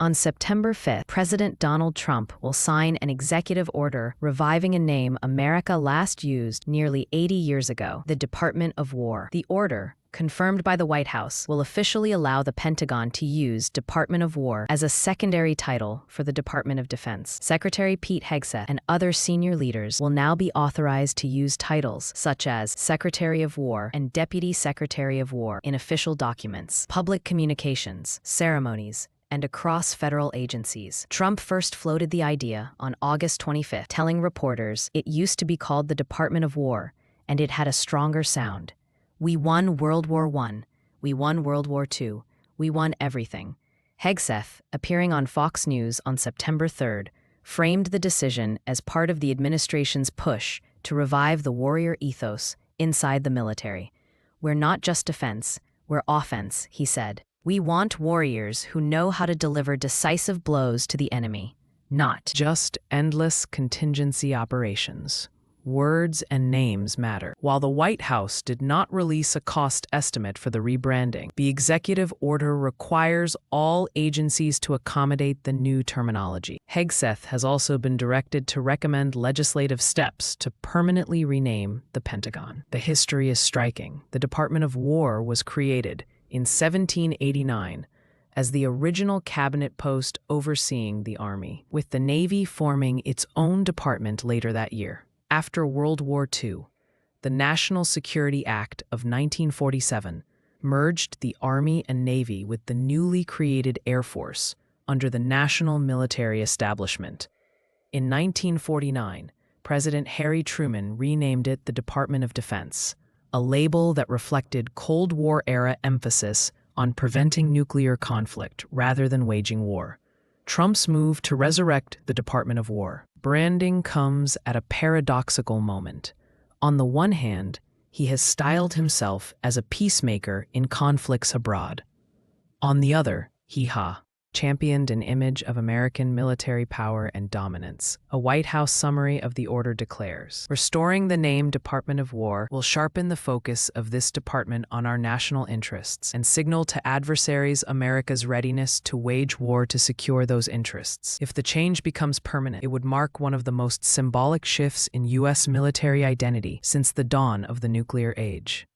On September 5th, President Donald Trump will sign an executive order reviving a name America last used nearly 80 years ago, the Department of War. The order, confirmed by the White House, will officially allow the Pentagon to use Department of War as a secondary title for the Department of Defense. Secretary Pete Hegseth and other senior leaders will now be authorized to use titles such as Secretary of War and Deputy Secretary of War in official documents, public communications, ceremonies, and across federal agencies. Trump first floated the idea on August 25th, telling reporters it used to be called the Department of War, and it had a stronger sound. "We won World War I. We won World War II. We won everything." Hegseth, appearing on Fox News on September 3rd, framed the decision as part of the administration's push to revive the warrior ethos inside the military. "We're not just defense, we're offense," he said. "We want warriors who know how to deliver decisive blows to the enemy, not just endless contingency operations." Words and names matter. While the White House did not release a cost estimate for the rebranding, the executive order requires all agencies to accommodate the new terminology. Hegseth has also been directed to recommend legislative steps to permanently rename the Pentagon. The history is striking. The Department of War was created in 1789 as the original cabinet post overseeing the Army, with the Navy forming its own department later that year. After World War II, the National Security Act of 1947 merged the Army and Navy with the newly created Air Force under the National Military Establishment. In 1949, President Harry Truman renamed it the Department of Defense, a label that reflected Cold War-era emphasis on preventing nuclear conflict rather than waging war. Trump's move to resurrect the Department of War branding comes at a paradoxical moment. On the one hand, he has styled himself as a peacemaker in conflicts abroad. On the other, he championed an image of American military power and dominance. A White House summary of the order declares, "Restoring the name Department of War will sharpen the focus of this department on our national interests and signal to adversaries America's readiness to wage war to secure those interests. If the change becomes permanent, it would mark one of the most symbolic shifts in U.S. military identity since the dawn of the nuclear age."